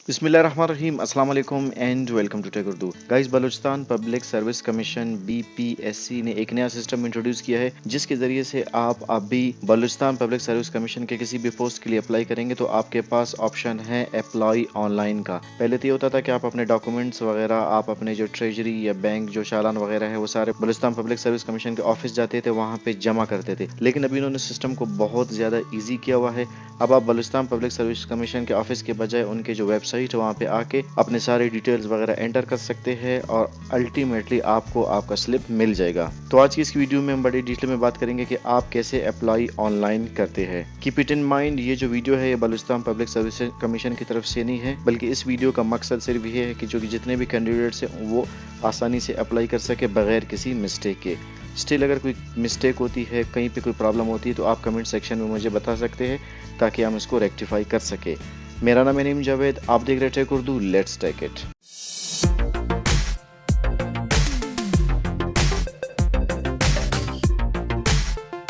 बिस्मिल्लाहिर्रहमानिर्रहीम, अस्सलाम वालेकुम and welcome to tech Urdu. Guys, Balochistan public service commission BPSC ने एक नया सिस्टम इंट्रोड्यूस किया है जिसके ज़रिए से आप अभी बलूचिस्तान पब्लिक सर्विस कमीशन के किसी भी पोस्ट के लिए अप्लाई करेंगे तो आपके पास ऑप्शन है अप्लाई ऑनलाइन का। पहले तो ये होता था कि आप अपने डॉक्यूमेंट्स वगैरह, आप अपने जो ट्रेजरी या बैंक जो चालान वगैरह है वो सारे बलूचिस्तान पब्लिक सर्विस कमीशन के ऑफिस जाते थे, वहाँ पे जमा करते थे। लेकिन अभी इन्होंने सिस्टम को बहुत ज़्यादा ईजी किया हुआ है। अब आप बलूचिस्तान पब्लिक सर्विस कमीशन के ऑफिस के बजाय उनके जो वेबसाइट है वहाँ पे आके अपने सारे डिटेल्स वगैरह एंटर कर सकते हैं और अल्टीमेटली आपको आपका स्लिप मिल जाएगा। तो आज की इस वीडियो में हम बड़ी डिटेल में बात करेंगे कि आप कैसे अप्लाई ऑनलाइन करते हैं। कीप इट इन माइंड, ये जो वीडियो है ये बलूचिस्तान पब्लिक सर्विस कमीशन की तरफ से नहीं है, बल्कि इस वीडियो का मकसद सिर्फ ये है कि जो जितने भी कैंडिडेट्स हैं वो आसानी से अप्लाई कर सके बगैर किसी मिस्टेक के। स्टिल अगर कोई मिस्टेक होती है, कहीं पे कोई प्रॉब्लम होती है तो आप कमेंट सेक्शन में मुझे बता सकते हैं ताकि हम इसको रेक्टिफाई कर सके। मेरा नाम है नीम जावेद, आप देख रहे हैं tech Urdu, let's take it.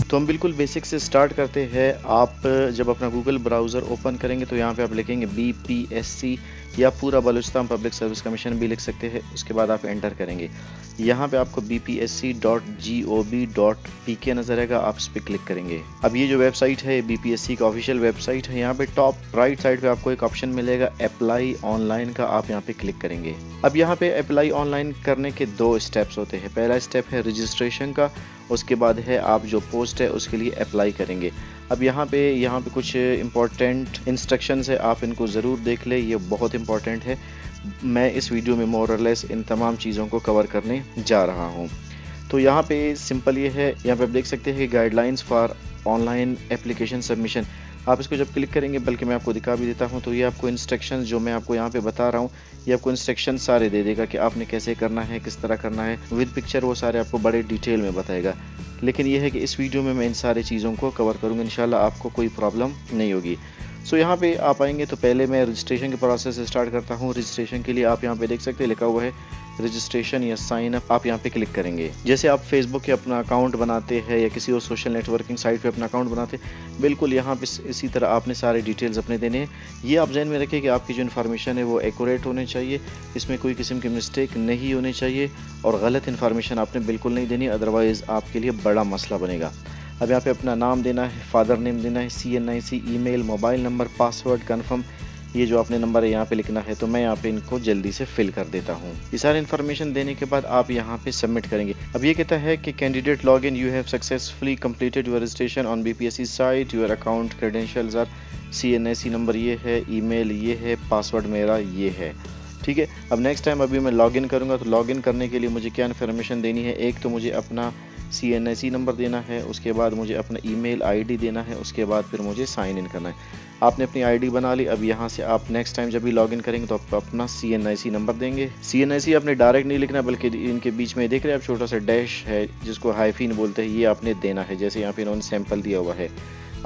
तो हम बिल्कुल बेसिक से स्टार्ट करते हैं। आप जब अपना गूगल ब्राउज़र ओपन करेंगे तो यहाँ पे आप लिखेंगे BPSC या पूरा बलूचिस्तान पब्लिक सर्विस कमीशन भी लिख सकते हैं। उसके बाद आप एंटर करेंगे, यहाँ पे आपको bpsc.gov.pk नजर आएगा, आप इस पर क्लिक करेंगे। अब ये जो वेबसाइट है BPSC का ऑफिशियल वेबसाइट है। यहाँ पे टॉप राइट साइड पे आपको एक ऑप्शन मिलेगा अप्लाई ऑनलाइन का, आप यहाँ पे क्लिक करेंगे। अब यहाँ पे अप्लाई ऑनलाइन करने के दो स्टेप्स होते हैं। पहला स्टेप है रजिस्ट्रेशन का, उसके बाद है आप जो पोस्ट है उसके लिए अप्लाई करेंगे। अब यहाँ पे कुछ इंपॉर्टेंट इंस्ट्रक्शंस है, आप इनको ज़रूर देख ले, ये बहुत इंपॉर्टेंट है। मैं इस वीडियो में मोर और लेस इन तमाम चीज़ों को कवर करने जा रहा हूँ। तो यहाँ पे सिंपल ये है, यहाँ पे आप देख सकते हैं guidelines for online application submission. आप इसको जब क्लिक करेंगे, बल्कि मैं आपको दिखा भी देता हूँ, तो ये आपको इंस्ट्रक्शंस जो मैं आपको यहाँ पे बता रहा हूँ ये आपको इंस्ट्रक्शन सारे दे देगा कि आपने कैसे करना है, किस तरह करना है, विद पिक्चर वो सारे आपको बड़े डिटेल में बताएगा। लेकिन ये है कि इस वीडियो में मैं इन सारी चीज़ों को कवर करूँगा, इंशाल्लाह आपको कोई प्रॉब्लम नहीं होगी। सो यहाँ पे आप आएंगे तो पहले मैं रजिस्ट्रेशन के प्रोसेस से स्टार्ट करता हूँ। रजिस्ट्रेशन के लिए आप यहाँ पे देख सकते हैं लिखा हुआ है रजिस्ट्रेशन या साइन अप, आप यहाँ पे क्लिक करेंगे। जैसे आप फेसबुक के अपना अकाउंट बनाते हैं या किसी और सोशल नेटवर्किंग साइट पे अपना अकाउंट बनाते हैं, बिल्कुल यहाँ पे इसी तरह आपने सारे डिटेल्स अपने देने हैं। ये आप ध्यान में रखें कि आपकी जो इन्फॉर्मेशन है वो एक्यूरेट होनी चाहिए, इसमें कोई किस्म की मिस्टेक नहीं होनी चाहिए और गलत इन्फॉर्मेशन आपने बिल्कुल नहीं देनी, अदरवाइज़ आपके लिए बड़ा मसला बनेगा। अब यहाँ पे अपना नाम देना है, फादर नेम देना है, CNIC, email, mobile number, password, confirm, ये जो आपने नंबर है यहाँ पे लिखना है। तो मैं यहाँ पे इनको जल्दी से फिल कर देता हूँ। ये सारी इन्फॉर्मेशन देने के बाद आप यहाँ पे सबमिट करेंगे। अब ये कहता है कि candidate log in, you have successfully completed your registration on BPSC site, your account credentials are, CNIC number ये है, ईमेल ये है, पासवर्ड मेरा ये है। ठीक है। अब नेक्स्ट टाइम अभी मैं लॉगिन करूँगा तो लॉगिन करने के लिए मुझे क्या इन्फॉर्मेशन देनी है, एक तो मुझे अपना CNIC नंबर देना है, उसके बाद मुझे अपना ईमेल ID देना है, उसके बाद फिर मुझे साइन इन करना है। आपने अपनी ID बना ली। अब यहाँ से आप नेक्स्ट टाइम जब भी लॉगिन करेंगे तो आप अपना CNIC नंबर देंगे। CNIC आपने डायरेक्ट नहीं लिखना, बल्कि इनके बीच में देख रहे हैं आप छोटा सा डैश है जिसको हाइफिन बोलते हैं, ये आपने देना है। जैसे यहाँ पे इन्होंने सैंपल दिया हुआ है,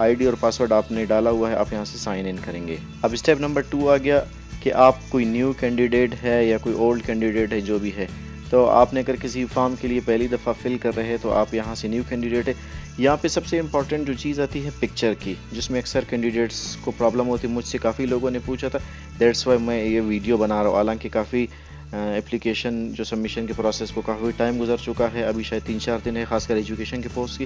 ID और पासवर्ड आपने डाला हुआ है, आप यहाँ से साइन इन करेंगे। अब स्टेप नंबर 2 आ गया कि आप कोई न्यू कैंडिडेट है या कोई ओल्ड कैंडिडेट है, जो भी है, तो आपने अगर किसी फॉर्म के लिए पहली दफ़ा फिल कर रहे हैं तो आप यहाँ से न्यू कैंडिडेट है। यहाँ पे सबसे इम्पॉर्टेंट जो चीज़ आती है पिक्चर की, जिसमें अक्सर कैंडिडेट्स को प्रॉब्लम होती है। मुझसे काफ़ी लोगों ने पूछा था, दैट्स वाई मैं ये वीडियो बना रहा हूँ। हालांकि काफ़ी एप्लीकेशन जो सबमिशन के प्रोसेस को काफ़ी टाइम गुजर चुका है, अभी शायद 3-4 दिन है, खासकर एजुकेशन के पोस्ट की,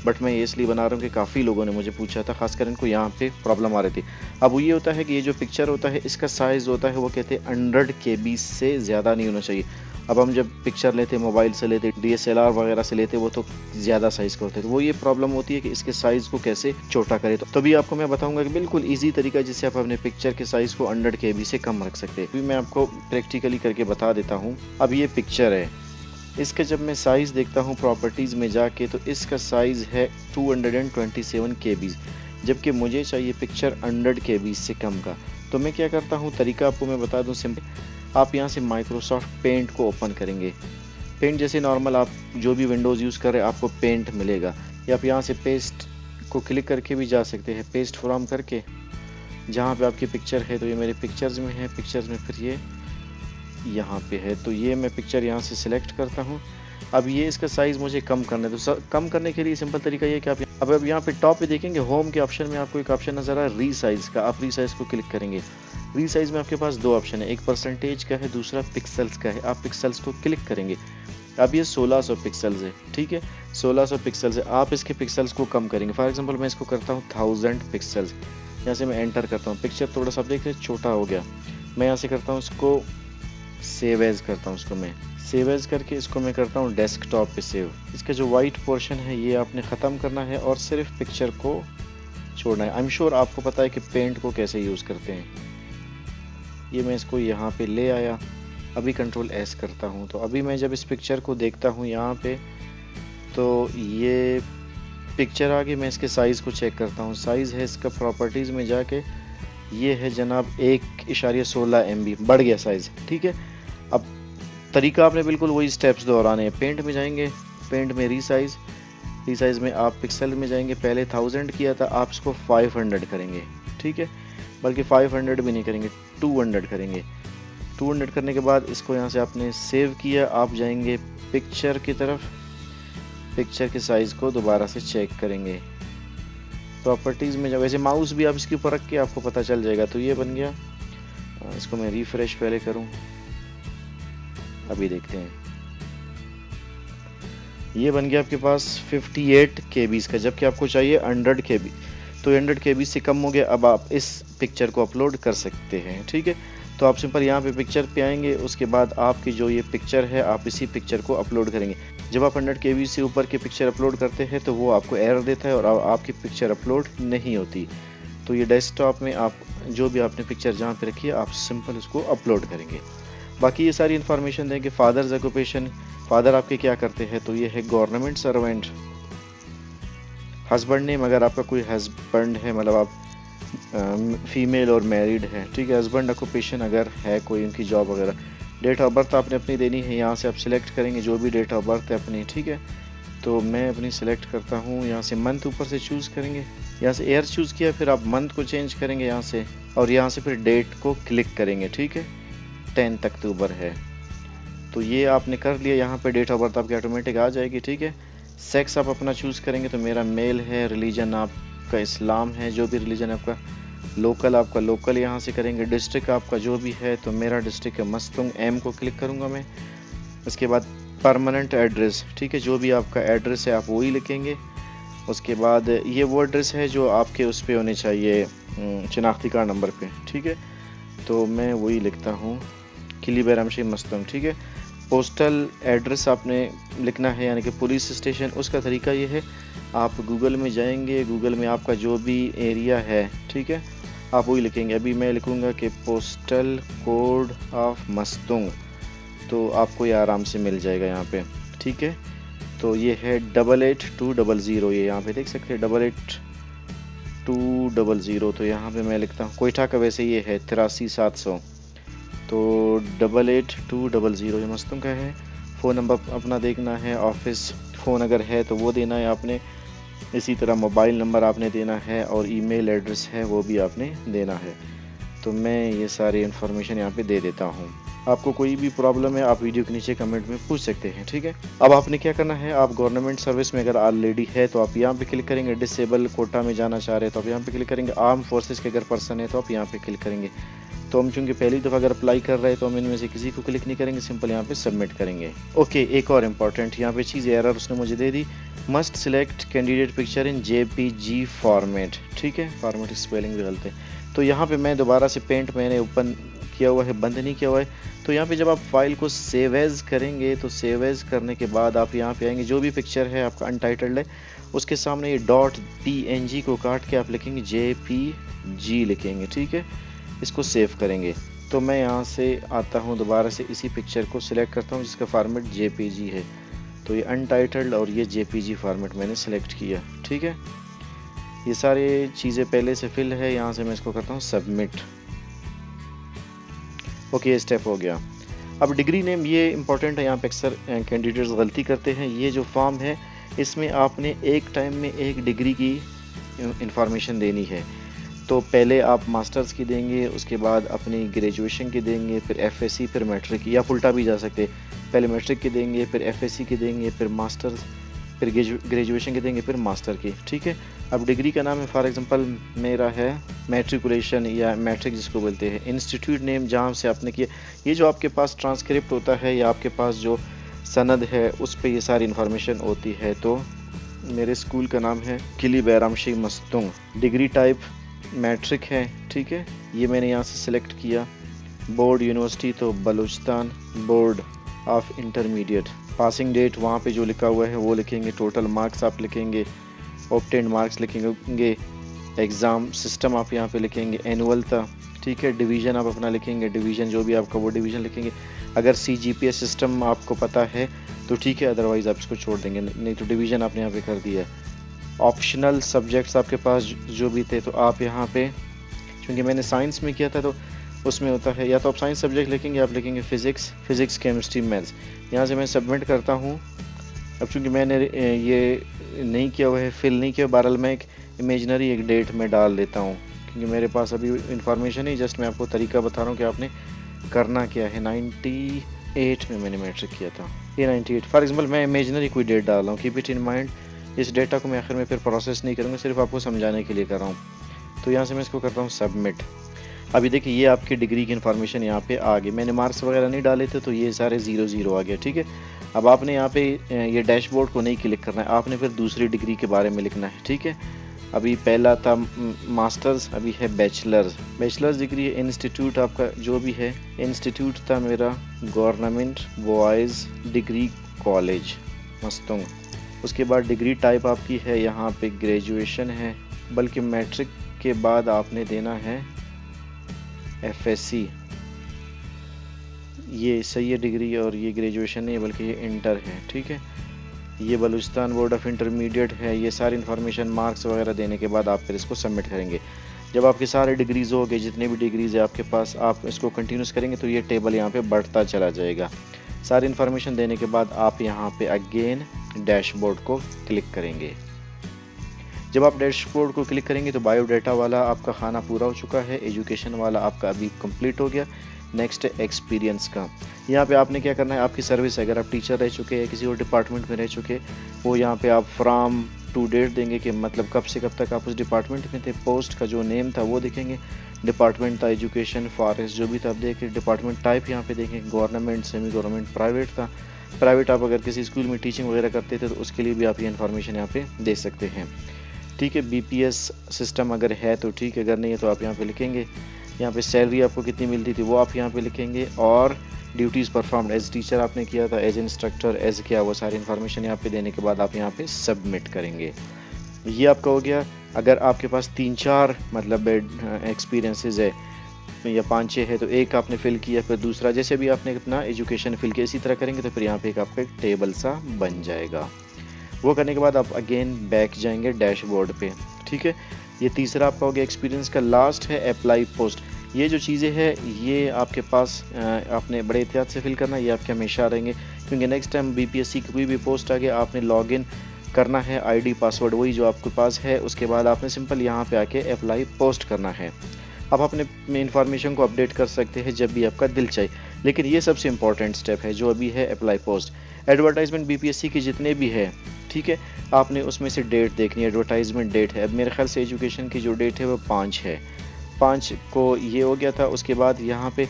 बट मैं ये इसलिए बना रहा हूँ कि काफ़ी लोगों ने मुझे पूछा था, खासकर इनको यहाँ पे प्रॉब्लम आ रही थी। अब वो ये होता है कि ये जो पिक्चर होता है इसका साइज़ होता है, वो कहते हैं 100 KB से ज़्यादा नहीं होना चाहिए। अब हम जब पिक्चर लेते, मोबाइल से लेते, DSLR वगैरह से लेते, वो तो ज़्यादा साइज़ का होते हैं, तो वो ये प्रॉब्लम होती है कि इसके साइज़ को कैसे छोटा करें। तो तभी आपको मैं बताऊंगा कि बिल्कुल इजी तरीका जिससे आप अपने पिक्चर के साइज़ को 100 KB से कम रख सकते हैं। अभी मैं आपको प्रैक्टिकली करके बता देता हूँ। अब ये पिक्चर है, इसका जब मैं साइज़ देखता हूँ प्रॉपर्टीज़ में जाके, तो इसका साइज़ है 227 KB, जबकि मुझे चाहिए पिक्चर 100 KB से कम का। तो मैं क्या करता हूँ, तरीका आपको मैं बता दूँ सिंपल। आप यहाँ से माइक्रोसॉफ्ट पेंट को ओपन करेंगे। पेंट जैसे नॉर्मल आप जो भी विंडोज़ यूज़ करें आपको पेंट मिलेगा, या आप यहाँ से पेस्ट को क्लिक करके भी जा सकते हैं, पेस्ट फ्रॉम करके जहाँ पे आपकी पिक्चर है। तो ये मेरे पिक्चर्स में है, पिक्चर्स में फिर ये यहाँ पे है, तो ये मैं पिक्चर यहाँ से सिलेक्ट करता हूँ। अब ये इसका साइज़ मुझे कम करना है, तो कम करने के लिए सिंपल तरीका ये है कि आप अब यहाँ पे टॉप पे देखेंगे होम के ऑप्शन में आपको एक ऑप्शन नज़र आ रहा है रीसाइज़ का, आप रीसाइज़ को क्लिक करेंगे। रीसाइज में आपके पास दो ऑप्शन है, एक परसेंटेज का है, दूसरा पिक्सल्स का है। आप पिक्सल्स को क्लिक करेंगे। अब ये 1600 पिक्सल्स है, ठीक है, 1600 पिक्सल्स है। आप इसके पिक्सल्स को कम करेंगे। फॉर एग्जांपल मैं इसको करता हूँ 1000 पिक्सल्स। यहाँ से मैं एंटर करता हूँ, पिक्चर थोड़ा सा आप देख रहे हैं छोटा हो गया। मैं यहाँ से करता हूँ इसको सेव एज करता हूँ, इसको मैं सेव एज करके इसको मैं करता हूँ डेस्कटॉप पे सेव। इसका जो वाइट पोर्शन है ये आपने ख़त्म करना है और सिर्फ पिक्चर को छोड़ना है। आई एम श्योर आपको पता है कि पेंट को कैसे यूज़ करते हैं। ये मैं इसको यहाँ पे ले आया, अभी कंट्रोल एस करता हूँ। तो अभी मैं जब इस पिक्चर को देखता हूँ यहाँ पे, तो ये पिक्चर आगे मैं इसके साइज़ को चेक करता हूँ। साइज़ है इसका प्रॉपर्टीज़ में जाके, ये है जनाब 1.16 MB, बढ़ गया साइज़, ठीक है। अब तरीका आपने बिल्कुल वही स्टेप्स दोहराने हैं। पेंट में जाएंगे, पेंट में रीसाइज में आप पिक्सल में जाएंगे। पहले 1000 किया था, आप इसको 500 करेंगे, ठीक है, बल्कि 500 भी नहीं करेंगे, 200 करेंगे। 200 करने के बाद इसको यहाँ से आपने सेव किया। आप जाएंगे पिक्चर की तरफ, पिक्चर के साइज़ को दोबारा से चेक करेंगे। प्रॉपर्टीज़ में जब वैसे माउस भी आप इसके ऊपर रख के आपको पता चल जाएगा। तो ये बन गया। इसको मैं रिफ्रेश पहले करूं, अभी देखते हैं। ये बन गया आपके पास 58 KB का, जबकि आपको चाहिए 100 KB। तो 100 KB से कम हो गया। अब आप इस पिक्चर को अपलोड कर सकते हैं, ठीक है। तो आप सिंपल यहाँ पे पिक्चर पे आएंगे, उसके बाद आपकी जो ये पिक्चर है आप इसी पिक्चर को अपलोड करेंगे। जब आप 100 KB से ऊपर के पिक्चर अपलोड करते हैं तो वो आपको एरर देता है और आपकी पिक्चर अपलोड नहीं होती। तो ये डेस्कटॉप में आप जो भी आपने पिक्चर जहाँ पे रखी है आप सिंपल उसको अपलोड करेंगे। बाकी ये सारी इन्फॉर्मेशन देंगे। फादर्स ऑक्यूपेशन, फादर आपके क्या करते हैं, तो ये है गवर्नमेंट सर्वेंट। हस्बैंड नेम, अगर आपका कोई हस्बैंड है, मतलब आप फीमेल और मैरिड है, ठीक है। हस्बैंड ऑक्यूपेशन अगर है कोई, उनकी जॉब वगैरह। डेट ऑफ बर्थ आपने अपनी देनी है, यहाँ से आप सिलेक्ट करेंगे जो भी डेट ऑफ बर्थ है अपनी, ठीक है। तो मैं अपनी सिलेक्ट करता हूँ, यहाँ से मंथ ऊपर से चूज़ करेंगे, यहाँ से ईयर चूज़ किया, फिर आप मंथ को चेंज करेंगे यहाँ से, और यहाँ से फिर डेट को क्लिक करेंगे, ठीक है। 10 अक्टूबर है, तो ये आपने कर लिया। यहाँ पे डेट ऑफ बर्थ आपकी ऑटोमेटिक आ जाएगी, ठीक है। सेक्स आप अपना चूज़ करेंगे, तो मेरा मेल है। रिलीजन आपका इस्लाम है, जो भी रिलीजन आपका। लोकल आपका लोकल यहाँ से करेंगे। डिस्ट्रिक्ट आपका जो भी है, तो मेरा डिस्ट्रिक्ट है मस्तुंग, एम को क्लिक करूँगा मैं। उसके बाद परमानेंट एड्रेस, ठीक है, जो भी आपका एड्रेस है आप वही लिखेंगे। उसके बाद ये वो एड्रेस है जो आपके उस पे होने चाहिए, शनाख्ती कार्ड नंबर पे, ठीक है। तो मैं वही लिखता हूँ, किली बैरामशी मस्तुंग, ठीक है। पोस्टल एड्रेस आपने लिखना है, यानी कि पुलिस स्टेशन। उसका तरीका ये है, आप गूगल में जाएंगे, गूगल में आपका जो भी एरिया है, ठीक है, आप वही लिखेंगे। अभी मैं लिखूँगा कि पोस्टल कोड ऑफ मस्तुंग, तो आपको ये आराम से मिल जाएगा यहाँ पे, ठीक है। तो ये है 88200, ये यहाँ पे देख सकते हैं 88200। तो यहाँ पे मैं लिखता हूँ, कोयटा का वैसे ये है 83700, तो 88200 ये मस्तुंग का है। फ़ोन नंबर अपना देखना है, ऑफिस फ़ोन अगर है तो वो देना है आपने। इसी तरह मोबाइल नंबर आपने देना है, और ईमेल एड्रेस है वो भी आपने देना है। तो मैं ये सारी इन्फॉर्मेशन यहाँ पे दे देता हूँ। आपको कोई भी प्रॉब्लम है आप वीडियो के नीचे कमेंट में पूछ सकते हैं, ठीक है। अब आपने क्या करना है, आप गवर्नमेंट सर्विस में अगर ऑलरेडी है तो आप यहाँ पे क्लिक करेंगे। डिसेबल कोटा में जाना चाह रहे हैं तो आप यहाँ पे क्लिक करेंगे। आर्म फोर्सेस के अगर पर्सन है तो आप यहाँ पे क्लिक करेंगे। तो हम चूँकि पहली दफ़ा अगर अप्लाई कर रहे हैं तो हम इनमें से किसी को क्लिक नहीं करेंगे, सिंपल यहाँ पे सबमिट करेंगे। ओके, एक और इम्पॉर्टेंट यहाँ पे चीज़, एरर उसने मुझे दे दी। Must select candidate picture in JPG format, ठीक है। फॉर्मेट स्पेलिंग भी गलत है। तो यहाँ पे मैं दोबारा से पेंट मैंने ओपन किया हुआ है, बंद नहीं किया हुआ है। तो यहाँ पे जब आप फाइल को सेव एज करेंगे, तो सेव एज करने के बाद आप यहाँ पे आएंगे, जो भी पिक्चर है आपका अनटाइटल्ड है, उसके सामने ये .png को काट के आप लिखेंगे JPG लिखेंगे, ठीक है। इसको सेव करेंगे। तो मैं यहाँ से आता हूँ, दोबारा से इसी पिक्चर को सिलेक्ट करता हूँ जिसका फॉर्मेट JPG है। तो ये अनटाइटल्ड और ये JPG फॉर्मेट मैंने सेलेक्ट किया, ठीक है। ये सारी चीज़ें पहले से फिल है, यहाँ से मैं इसको करता हूँ सबमिट। ओके, ये स्टेप हो गया। अब डिग्री नेम, ये इंपॉर्टेंट है, यहाँ पे अक्सर कैंडिडेट्स गलती करते हैं। ये जो फॉर्म है इसमें आपने एक टाइम में एक डिग्री की इंफॉर्मेशन देनी है। तो पहले आप मास्टर्स की देंगे, उसके बाद अपनी ग्रेजुएशन की देंगे, फिर FSC, फिर मैट्रिक, या उल्टा भी जा सकते। पहले मैट्रिक की देंगे, फिर FSC की देंगे, फिर मास्टर्स, फिर ग्रेजुएशन की देंगे, फिर मास्टर की। ठीक है, अब डिग्री का नाम है फॉर एग्जांपल मेरा है मैट्रिकुलेशन या मैट्रिक जिसको बोलते हैं, इंस्टीट्यूट नेम जहाँ से आपने किया, ये जो आपके पास ट्रांसक्रिप्ट होता है या आपके पास जो सनद है उस पर ये सारी इन्फॉर्मेशन होती है। तो मेरे स्कूल का नाम है किली बैरामशी मस्तुंग, डिग्री टाइप मैट्रिक है। ठीक है, ये मैंने यहाँ से सिलेक्ट किया। बोर्ड यूनिवर्सिटी तो Balochistan board of intermediate. Passing date वहाँ पे जो लिखा हुआ है वो लिखेंगे, टोटल मार्क्स आप लिखेंगे, ऑब्टेन्ड मार्क्स लिखेंगे, एग्ज़ाम सिस्टम आप यहाँ पे लिखेंगे, एनुअल था। ठीक है, डिवीज़न आप अपना लिखेंगे, डिवीज़न जो भी आपका वो डिवीज़न लिखेंगे। अगर CGPA सिस्टम आपको पता है तो ठीक है, अदरवाइज़ आप इसको छोड़ देंगे, नहीं तो डिवीज़न आपने यहाँ पे कर दिया। ऑप्शनल सब्जेक्ट्स आपके पास जो भी थे तो आप यहाँ पे, क्योंकि मैंने साइंस में किया था तो उसमें होता है या तो आप साइंस सब्जेक्ट लिखेंगे, आप लिखेंगे फिज़िक्स केमिस्ट्री मैथ्स। यहाँ से मैं सबमिट करता हूँ। अब चूँकि मैंने ये नहीं किया हुआ है, फिल नहीं किया, बहरहाल मैं एक इमेजनरी एक डेट में डाल देता हूँ, क्योंकि मेरे पास अभी इन्फॉर्मेशन नहीं, जस्ट मैं आपको तरीका बता रहा हूँ कि आपने करना क्या है। 98 में मैंने मैट्रिक किया था, ये 98 फॉर एग्जाम्पल मैं इमेजनरी कोई डेट डाल रहा हूँ, कीप इट इन माइंड। इस डेटा को मैं आखिर में फिर प्रोसेस नहीं करूँगा, सिर्फ आपको समझाने के लिए कर रहा हूँ। तो यहाँ से मैं इसको करता हूँ सबमिट। अभी देखिए ये आपकी डिग्री की इन्फॉर्मेशन यहाँ पे आ गई। मैंने मार्क्स वगैरह नहीं डाले थे तो ये सारे 0 आ गया। ठीक है, अब आपने यहाँ पे ये डैशबोर्ड को नहीं क्लिक करना है, आपने फिर दूसरी डिग्री के बारे में लिखना है। ठीक है, अभी पहला था मास्टर्स, अभी है बैचलर्स डिग्री है। इंस्टीट्यूट आपका जो भी है, इंस्टीट्यूट था मेरा government boys degree college Mastung. उसके बाद डिग्री टाइप आपकी है यहाँ पे ग्रेजुएशन है, बल्कि मैट्रिक के बाद आपने देना है FSC। ये सही है डिग्री, और ये ग्रेजुएशन नहीं है बल्कि ये इंटर है। ठीक है, ये बलूचिस्तान बोर्ड ऑफ इंटरमीडिएट है। ये सारी इन्फॉर्मेशन मार्क्स वगैरह देने के बाद आप फिर इसको सबमिट करेंगे। जब आपके सारे डिग्रीज़ हो गए, जितने भी डिग्रीज़ है आपके पास, आप इसको कंटिन्यूस करेंगे तो ये टेबल यहाँ पे बढ़ता चला जाएगा। सारी इन्फॉर्मेशन देने के बाद आप यहाँ पे अगेन डैशबोर्ड को क्लिक करेंगे। जब आप डैशबोर्ड को क्लिक करेंगे तो बायोडाटा वाला आपका खाना पूरा हो चुका है, एजुकेशन वाला आपका अभी कंप्लीट हो गया। नेक्स्ट है एक्सपीरियंस का। यहाँ पे आपने क्या करना है, आपकी सर्विस, अगर आप टीचर रह चुके हैं, किसी और डिपार्टमेंट में रह चुके, वो यहाँ पे आप फ्रॉम टू डेट देंगे कि मतलब कब से कब तक आप उस डिपार्टमेंट में थे। पोस्ट का जो नेम था वो देखेंगे, डिपार्टमेंट था एजुकेशन, फॉरेस्ट जो भी था आप देखें। डिपार्टमेंट टाइप यहाँ पे देखेंगे, गवर्नमेंट, सेमी गवर्नमेंट, प्राइवेट था। प्राइवेट आप अगर किसी स्कूल में टीचिंग वगैरह करते थे तो उसके लिए भी आप ये इन्फॉर्मेशन यहाँ पे दे सकते हैं। ठीक है, BPS सिस्टम अगर है तो ठीक है, अगर नहीं है तो आप यहाँ पे लिखेंगे। यहाँ पे सैलरी आपको कितनी मिलती थी वो आप यहाँ पे लिखेंगे, और ड्यूटीज़ परफॉर्म्ड एज टीचर आपने किया था, एज इंस्ट्रक्टर, एज क्या, वो सारी इन्फॉर्मेशन यहाँ पे देने के बाद आप यहाँ पे सबमिट करेंगे। ये आपका हो गया। अगर आपके पास 3-4 मतलब एक्सपीरियंसेस है या 5-6 है तो एक आपने फिल किया, फिर दूसरा, जैसे भी आपने अपना एजुकेशन फिल किया इसी तरह करेंगे तो फिर यहाँ पे एक आपका एक टेबल सा बन जाएगा। वो करने के बाद आप अगेन बैक जाएंगे डैशबोर्ड पे। ठीक है, ये तीसरा आपका हो गया एक्सपीरियंस का। लास्ट है अप्लाई पोस्ट। ये जो चीज़ें हैं ये आपके पास आपने बड़े एहतियात से फिल करना, ये आपके हमेशा रहेंगे, क्योंकि नेक्स्ट टाइम BPSC की कोई भी पोस्ट आ गया आपने लॉगिन करना है, ID पासवर्ड वही जो आपके पास है, उसके बाद आपने सिंपल यहाँ पे आके अप्लाई पोस्ट करना है। आप अपने इन्फॉर्मेशन को अपडेट कर सकते हैं जब भी आपका दिल चाहे, लेकिन ये सबसे इम्पॉर्टेंट स्टेप है जो अभी है अप्लाई पोस्ट। एडवर्टाइजमेंट BPSC के जितने भी है, ठीक है, आपने उसमें से डेट देखनी है, एडवर्टाइजमेंट डेट है। अब मेरे ख्याल से एजुकेशन की जो डेट है वो 5 है, 5 को ये हो गया था। उसके बाद यहाँ पे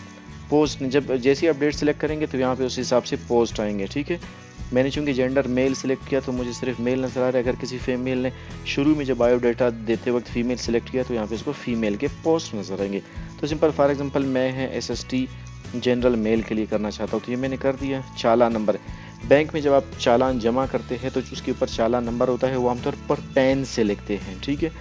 पोस्ट, जब जैसे ही आप डेट सेलेक्ट करेंगे तो यहाँ पे उस हिसाब से पोस्ट आएंगे। ठीक है, मैंने चूँकि जेंडर मेल सेलेक्ट किया तो मुझे सिर्फ मेल नज़र आ रहा है। अगर किसी फीमेल ने शुरू में जब बायोडाटा देते वक्त फीमेल सेलेक्ट किया तो यहाँ पे इसको फीमेल के पोस्ट नज़र आएंगे। तो सिंपल फॉर एग्जांपल मैं है SST जनरल मेल के लिए करना चाहता हूँ तो ये मैंने कर दिया। चालान नंबर, बैंक में जब आप चालान जमा करते हैं तो उसके ऊपर चालान नंबर होता है, वो आमतौर पर पेन से लिखते हैं। ठीक है,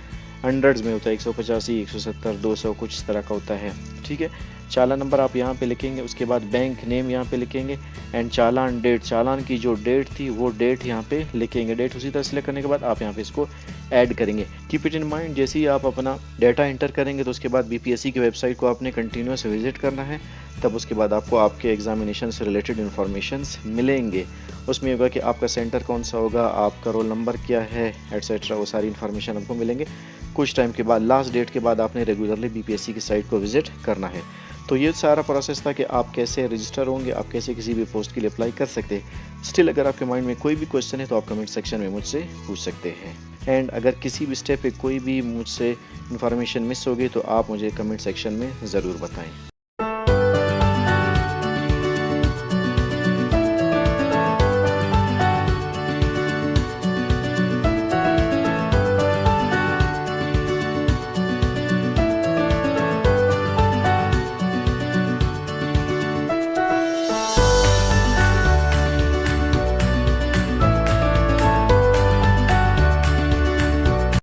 हंड्रेड्स में होता है, 185, 170, 200 कुछ इस तरह का होता है। ठीक है, चालान नंबर आप यहाँ पे लिखेंगे, उसके बाद बैंक नेम यहाँ पे लिखेंगे एंड चालान डेट, चालान की जो डेट थी वो डेट यहाँ पे लिखेंगे। डेट उसी तरह सेलेक्ट करने के बाद आप यहाँ पे इसको ऐड करेंगे। कीप इट इन माइंड, जैसे ही आप अपना डाटा एंटर करेंगे तो उसके बाद BPSC की वेबसाइट को आपने कंटिन्यूस विजिट करना है, तब उसके बाद आपको आपके एग्जामिनेशन से रिलेटेड इन्फॉर्मेशंस मिलेंगे। उसमें होगा कि आपका सेंटर कौन सा होगा, आपका रोल नंबर क्या है, एटसेट्रा, वो सारी इन्फॉर्मेशन आपको मिलेंगे। कुछ टाइम के बाद, लास्ट डेट के बाद आपने रेगुलरली BPSC की साइट को विजिट करना है। तो ये सारा प्रोसेस था कि आप कैसे रजिस्टर होंगे, आप कैसे किसी भी पोस्ट के लिए अप्लाई कर सकते हैं। स्टिल अगर आपके माइंड में कोई भी क्वेश्चन है तो आप कमेंट सेक्शन में मुझसे पूछ सकते हैं। एंड अगर किसी भी स्टेप पे कोई भी मुझसे इन्फॉर्मेशन मिस हो गई तो आप मुझे कमेंट सेक्शन में ज़रूर बताएं।